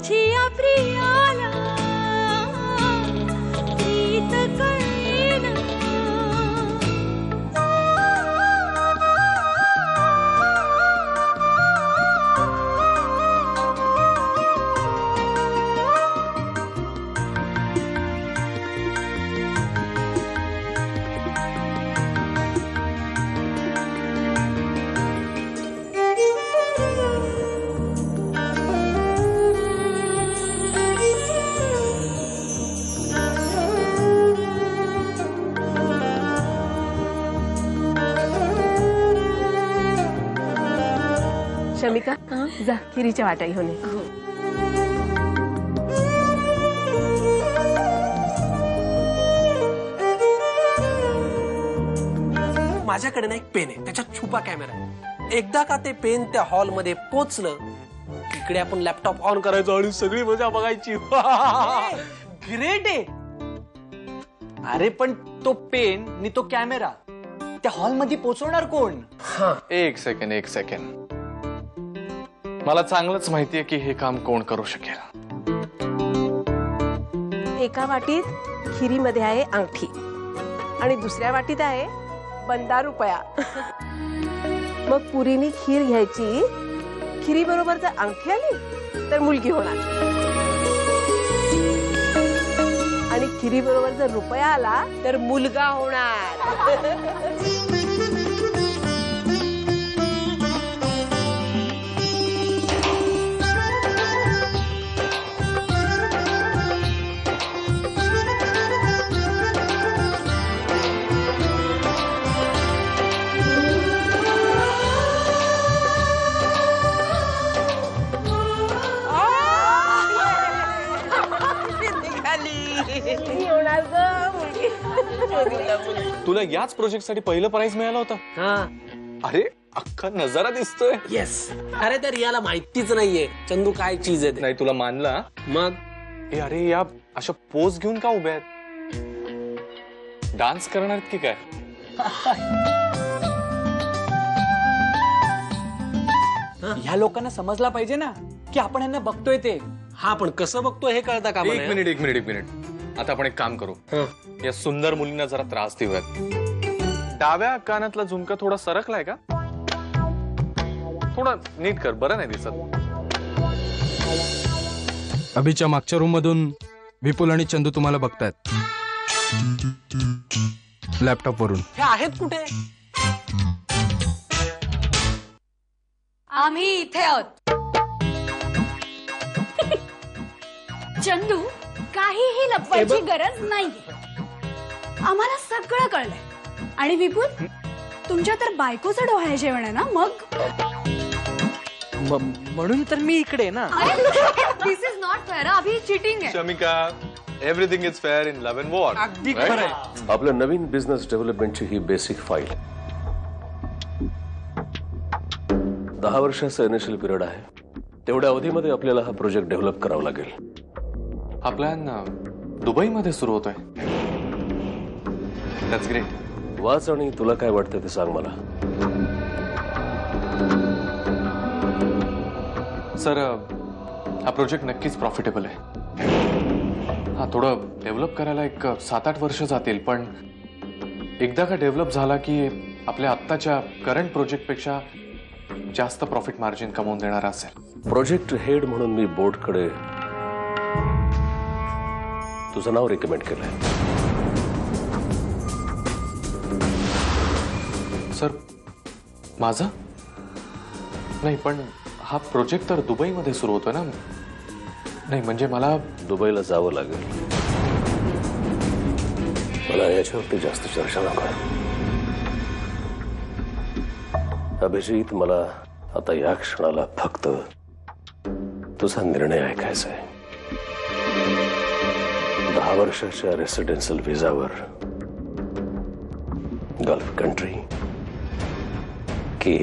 माझी प्रियाला प्रीत कळेना. शमिका जा खिरीच्या वाटा घेऊन ये. माझ्याकडे ना एक पेन आहे, त्याच्यात छुपा कॅमेरा आहे. एकदा का ते पेन त्या हॉल मध्ये पोचलं, इकडे आपण लॅपटॉप ऑन करायचो आणि सगळी मजा बघायची. ग्रेट आहे. अरे पण तो पेन आणि तो कॅमेरा त्या हॉल मध्ये पोहोचवणार कोण? एक सेकंड मला चांगलंच माहितीये की हे काम कोण करू शकेल. एका वाटीत खिरीमध्ये आहे अंगठी आणि दुसऱ्या वाटीत आहे बंदा रुपया. मग पुरीनी खीर घ्यायची, खिरी बरोबर जर अंगठी आली तर मुलगी होणार आणि खिरी बरोबर जर रुपया आला तर मुलगा होणार. तुला याच प्रोजेक्ट साठी पहिलं प्राइज मिळालं होतं. अरे अख्खा नजारा दिसतोय. येस. अरे तर याला माहितीच नाहीये चंदू काय चीज आहे. नाही तुला मानला मग अरे या अशा पोज घेऊन का उभ्या आहेत? डान्स करणार आहेत की काय? ह्या लोकांना समजला पाहिजे ना की आपण यांना बघतोय ते. हा पण कसं बघतो हे कळतं का? एक मिनिट आता आपण एक काम करू. या सुंदर मुलींना जरा त्रास देऊयात. डाव्या कानातला झुमका थोडा सरकलाय का? थोडा नीट कर, बरं नाही दिसत. अभिच्या मागच्या रूम मधून विपुल आणि चंदू तुम्हाला बघतायत लॅपटॉप वरून. हे आहेत कुठे? आम्ही इथे आहोत. चंदू, काहीही लपवायची गरज नाहीये. आम्हाला सगळं कळलंय. आणि विपुल, तुमच्या तर बायकोचं डोहाळे जेवण आहे ना? मग म्हणून तर मी इकडे ना. दिस इज नॉट फेअर. अभी चिटिंग आहे. Shamika, everything is fair in love and war. अगदी खरं आहे. आपल्या नवीन बिझनेस डेव्हलपमेंटची ही बेसिक फाईल. 10 वर्षाचा इनिशियल पिरियड आहे. तेवढ्या अवधीमध्ये आपल्याला हा प्रोजेक्ट डेव्हलप करावा लागेल. हा प्लॅन दुबईमध्ये सुरू होतोय. That's great. वाच आणि तुला काय वाटतं ते सांग मला. सर, हा प्रोजेक्ट नक्कीच प्रॉफिटेबल आहे. हा थोडं डेव्हलप करायला एक 7-8 वर्ष जातील, पण एकदा का डेव्हलप झाला की आपल्या आत्ताच्या करंट प्रोजेक्टपेक्षा जास्त प्रॉफिट मार्जिन कमवून देणारा असेल. प्रोजेक्ट हेड म्हणून मी बोर्डकडे तुझं नाव रिकमेंड केलंय. सर, माझं नाही, पण हा प्रोजेक्ट तर दुबईमध्ये सुरू होतोय ना. नाही म्हणजे मला दुबईला जावं लागेल. मला याच्यावरती जास्त चर्चा नको. अभिजित, मला आता या क्षणाला फक्त तुझा निर्णय ऐकायचा आहे. 10 वर्षाच्या रेसिडेन्शियल व्हिसावर गल्फ कंट्री की